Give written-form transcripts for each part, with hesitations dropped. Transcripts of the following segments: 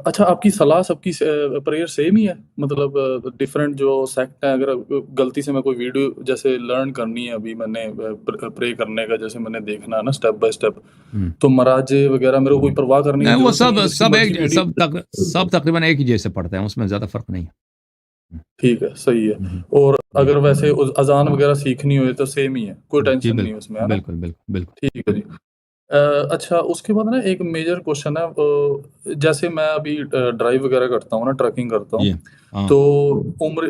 اچھا آپ کی صلاح سب کی پریئر سیم ہی ہے؟ مطلب ڈفرینٹ جو سیکٹ ہیں، اگر غلطی سے میں کوئی ویڈیو جیسے لرن کرنی ہے ابھی میں نے پرے کرنے کا، جیسے میں نے دیکھنا ہے نا اسٹیپ بائی اسٹیپ، ہم۔ تو مراجے وغیرہ میرے کو کوئی پرواہ کرنے کی نہیں، وہ ضرورت نہیں ہے، جس کی مرضی ویڈیو. سب تقریباً ایک ہی جیسے پڑھتے ہیں، اس میں زیادہ فرق نہیں ہے۔ ٹھیک ہے، صحیح ہے. ہم۔ اور جی اگر ویسے اذان وغیرہ سیکھنی ہوئے تو سیم ہی ہے، کوئی جی، ٹینشن نہیں ہے اس میں، ہے بالکل نا؟ بالکل بالکل بالکل۔ ٹھیک ہے جی. اچھا اس کے بعد نا ایک میجر کوشچن ہے، جیسے میں ابھی ڈرائیو وغیرہ کرتا ہوں نا، ٹرکنگ کرتا ہوں، جی ہاں تو عمر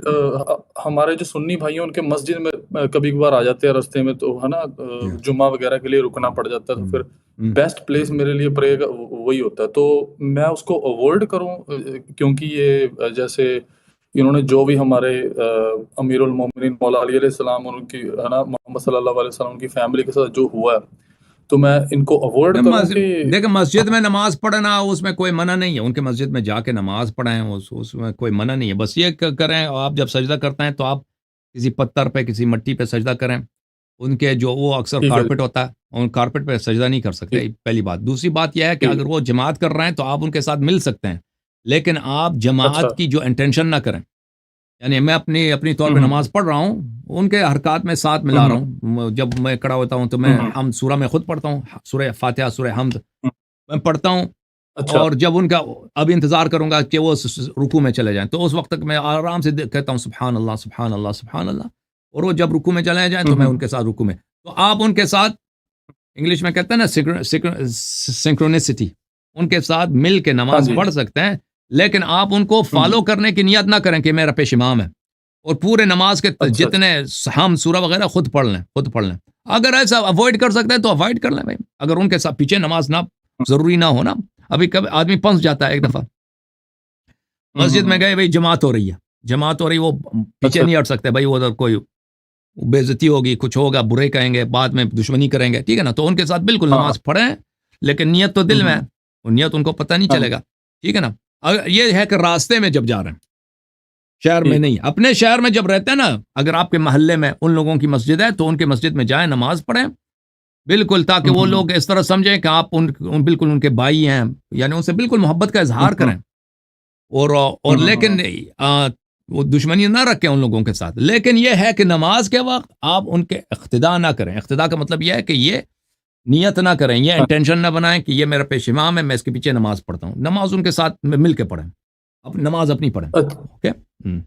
ہمارے جو سنی بھائی ہیں ان کے مسجد میں کبھی کبھار آ جاتے ہیں راستے میں، تو ہے نا جی جمعہ وغیرہ کے لیے رکنا پڑ جاتا ہے، تو پھر ہم۔ بیسٹ پلیس میرے لیے پرے کا وہی ہوتا ہے. تو میں اس کو اوائڈ کروں، کیونکہ یہ جیسے انہوں نے جو بھی ہمارے امیر المومنین مولا علی علیہ السلام اور ان کی ہے نا محمد صلی اللہ علیہ وسلم کی فیملی کے ساتھ جو ہوا ہے، تو میں ان کو اوائڈ کروں کہ دیکھیں مسجد میں نماز پڑھنا اس میں کوئی منع نہیں ہے، ان کے مسجد میں جا کے نماز پڑھیں، اس میں کوئی منع نہیں ہے. بس یہ کریں، آپ جب سجدہ کرتے ہیں تو آپ کسی پتھر پہ کسی مٹی پہ سجدہ کریں. ان کے جو وہ اکثر ٹھیک ہے کارپٹ ہوتا ہے، ان کارپٹ پہ سجدہ نہیں کر سکتے، ٹھیک پہلی بات. دوسری بات یہ ہے کہ ٹھیک اگر وہ جماعت کر رہے ہیں تو آپ ان کے ساتھ مل سکتے ہیں، لیکن آپ اچھا. جماعت کی جو انٹینشن نہ کریں. یعنی میں اپنی طور پہ نماز پڑھ رہا ہوں، ان کے حرکات میں ساتھ ملا رہا ہوں. جب میں کھڑا ہوتا ہوں تو میں حمد سورہ میں خود پڑھتا ہوں، سورہ فاتحہ، سورہ حمد میں پڑھتا ہوں. اچھا. اور جب ان کا اب انتظار کروں گا کہ وہ رکوع میں چلے جائیں، تو اس وقت تک میں آرام سے کہتا ہوں سبحان اللہ سبحان اللہ سبحان اللہ. اور وہ جب رکوع میں چلے جائیں تو میں ان کے ساتھ رکوع میں. تو آپ ان کے ساتھ، انگلش میں کہتے ہیں نا سنکرونسٹی، ان کے ساتھ مل کے ہاں نماز جی. پڑھ سکتے ہیں، لیکن آپ ان کو فالو کرنے کی نیت نہ کریں کہ میرا پیش امام ہے اور پورے نماز کے اچھا. جتنے ہم سورہ وغیرہ خود پڑھ لیں. اگر ایسا اوائڈ کر سکتے ہیں تو اوائڈ کر لیں بھائی. اگر ان کے ساتھ پیچھے نماز نہ ضروری نہ ہو نا، ابھی کبھی آدمی پھنس جاتا ہے. ایک دفعہ مسجد میں گئے، بھائی جماعت ہو رہی ہے، وہ پیچھے اچھا. نہیں ہٹ سکتے بھائی، وہ ادھر کوئی بے عزتی ہوگی، کچھ ہوگا، برے کہیں گے، بعد میں دشمنی کریں گے، ٹھیک ہے نا. تو ان کے ساتھ بالکل ہاں. نماز پڑھیں، لیکن نیت تو دل میں ہے، وہ نیت ان کو پتہ نہیں ہاں. چلے گا، ٹھیک ہے نا. اگر یہ ہے کہ راستے میں جب جا رہے ہیں، شہر میں ٹھیک. نہیں، اپنے شہر میں جب رہتے ہیں نا، اگر آپ کے محلے میں ان لوگوں کی مسجد ہے تو ان کے مسجد میں جائیں، نماز پڑھیں بالکل، تاکہ وہ لوگ اس طرح سمجھیں کہ آپ بالکل ان کے بھائی ہیں، یعنی ان سے بالکل محبت کا اظہار کریں. اور لیکن وہ دشمنی نہ رکھیں ان لوگوں کے ساتھ. لیکن یہ ہے کہ نماز کے وقت آپ ان کے اقتداء نہ کریں. اقتداء کا مطلب یہ ہے کہ یہ نیت نہ کریں، یہ انٹینشن نہ بنائیں کہ یہ میرا پیش امام ہے، میں اس کے پیچھے نماز پڑھتا ہوں. نماز ان کے ساتھ مل کے پڑھیں، نماز اپنی پڑھیں. اوکے.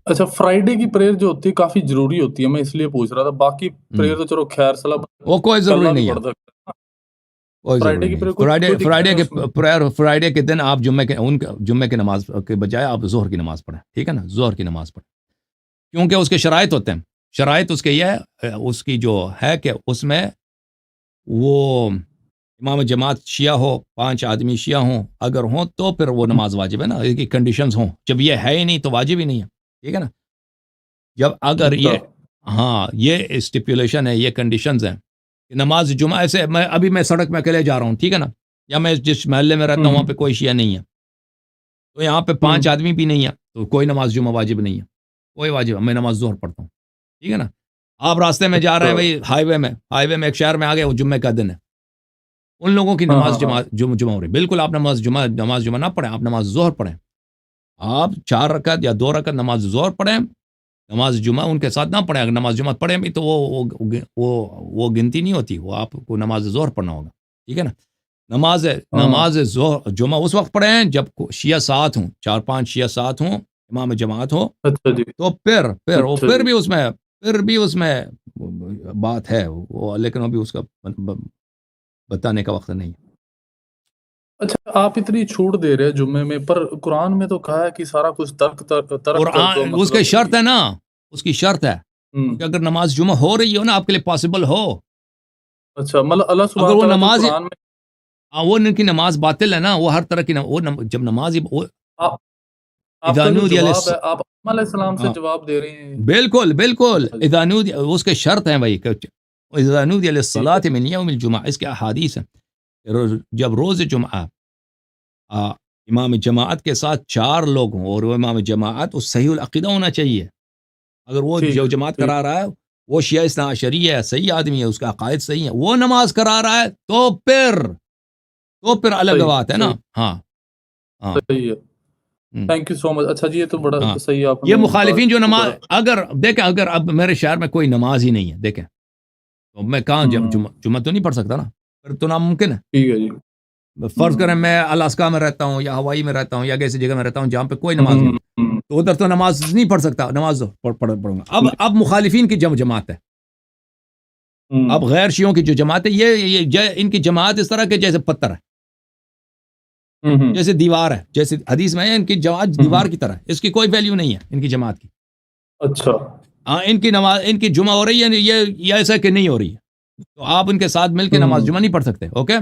اچھا. فرائیڈے کی پریئر جو ہوتی ہے کافی ضروری ہوتی ہے، میں اس لیے پوچھ رہا تھا. باقی پریئر تو چلو خیر صلاح وہ کوئی ضروری کلہ بھی نہیں ہے، پڑھ سکتے ہیں. کوئی فرائیڈے ضروری کی نہیں. پریئر کوئی دقت نہیں اس میں. فرائیڈے کے دن آپ جمعے کے نماز کے بجائے آپ ظہر کی نماز پڑھیں، ٹھیک ہے نا، ظہر کی نماز پڑھیں. کیونکہ اس کے شرائط ہوتے ہیں. شرائط اس کے یہ ہے، اس کی جو ہے کہ اس میں وہ امام جماعت شیعہ ہو، 5 آدمی شیعہ ہوں، اگر ہوں تو پھر وہ نماز واجب ہے نا. یہ کنڈیشنز ہوں. جب یہ ہے ہی نہیں تو واجب ہی نہیں ہے، ٹھیک ہے نا. جب اگر اچھا. یہ اسٹیپولیشن ہے، یہ کنڈیشنز ہیں کہ نماز جمعہ سے میں سڑک میں اکیلے جا رہا ہوں، ٹھیک ہے نا، یا میں جس محلے میں رہتا ہوں وہاں پہ کوئی شیعہ نہیں ہے، تو یہاں پہ 5 آدمی بھی نہیں ہے، تو کوئی نماز جمعہ واجب نہیں ہے، کوئی واجب ہے. میں نماز ظہر پڑھتا ہوں، ٹھیک ہے نا. آپ راستے میں جا رہے ہیں بھائی، ہائی وے میں ایک شہر میں آ گئے، وہ جمعے کا دن ہے، ان لوگوں کی نماز جمعہ ہو رہی، بالکل آپ نماز جمعہ نہ پڑھیں، آپ نماز ظہر پڑھیں. آپ 4 رکعت یا 2 رکعت نماز ظہر پڑھیں، نماز جمعہ ان کے ساتھ نہ پڑھیں. اگر نماز جمعہ پڑھیں بھی تو وہ گنتی نہیں ہوتی، وہ آپ کو نماز ظہر پڑھنا ہوگا، ٹھیک ہے نا. نماز ظہر جمعہ اس وقت پڑھیں جب شیعہ ساتھ ہوں، 4-5 شیعہ ساتھ ہوں، امام جماعت ہو، اچھا جی. تو پھر بھی اس میں بات ہے وہ، لیکن ابھی اس کا بتانے کا وقت نہیں. اچھا آپ اتنی چھوٹ دے رہے جمعے میں، پر قرآن میں تو کہا ہے کہ سارا کچھ ترک کر دو، اس کی مطلب. شرط ہے نا، اس کی شرط ہے کہ اگر نماز جمعہ ہو رہی ہو نا، آپ کے لیے پاسبل ہو. اچھا مطلب اللہ اگر سبحانہ وہ تعالیٰ تو نماز قرآن میں وہ ان کی نماز باطل ہے نا، وہ ہر طرح کی جب نماز آپ کا جو جواب ہے، آپ آدم علیہ السلام سے جواب دے رہے ہیں. بالکل اذا نودی، اس کے شرط ہیں بھائی، اذا نودی ٹھیک ہے. للصلاة من یوم الجمعہ، اس کے احادیث ہیں. جب روز جمعہ امام جماعت کے ساتھ 4 لوگ ہوں، اور وہ امام جماعت اس صحیح العقیدہ ہونا چاہیے. اگر وہ ٹھیک جو ہے. جماعت ٹھیک. کرا رہا ہے وہ شیعہ اثنا عشری ہے، صحیح آدمی ہے، اس کا عقائد صحیح ہے، وہ نماز کرا رہا ہے تو پھر الگ صحیح. بات ہے نا. صحیح. ہاں صحیح ہے. تھینک یو سو مچ. اچھا جی، یہ تو بڑا ہاں صحیح آپ نے یہ مخالفین جو بات نماز کرا. اگر دیکھیں اگر اب میرے شہر میں کوئی نماز ہی نہیں ہے دیکھیں تو میں کہاں جمعہ تو نہیں پڑھ سکتا نا، پھر تو ناممکن ہے. ٹھیک ہے جی. فرض کریں میں الاسکا میں رہتا ہوں یا ہوائی میں رہتا ہوں یا کسی جگہ میں رہتا ہوں جہاں پہ کوئی نماز نہیں ہے، تو ادھر تو نماز نہیں پڑھ سکتا، نماز پڑھوں گا. اب مخالفین کی جماعت ہے، اب غیر شیعوں کی جو جماعت ہے یہ ان کی جماعت اس طرح کے جیسے پتھر ہے، جیسے دیوار ہے، جیسے حدیث میں ہے ان کی جماعت دیوار کی طرح، اس کی کوئی ویلیو نہیں ہے ان کی جماعت کی. اچھا. ہاں ان کی نماز ان کی جمعہ ہو رہی ہے یہ ایسا کہ نہیں ہو رہی ہے، تو آپ ان کے ساتھ مل کے نماز جمعہ نہیں پڑھ سکتے. اوکے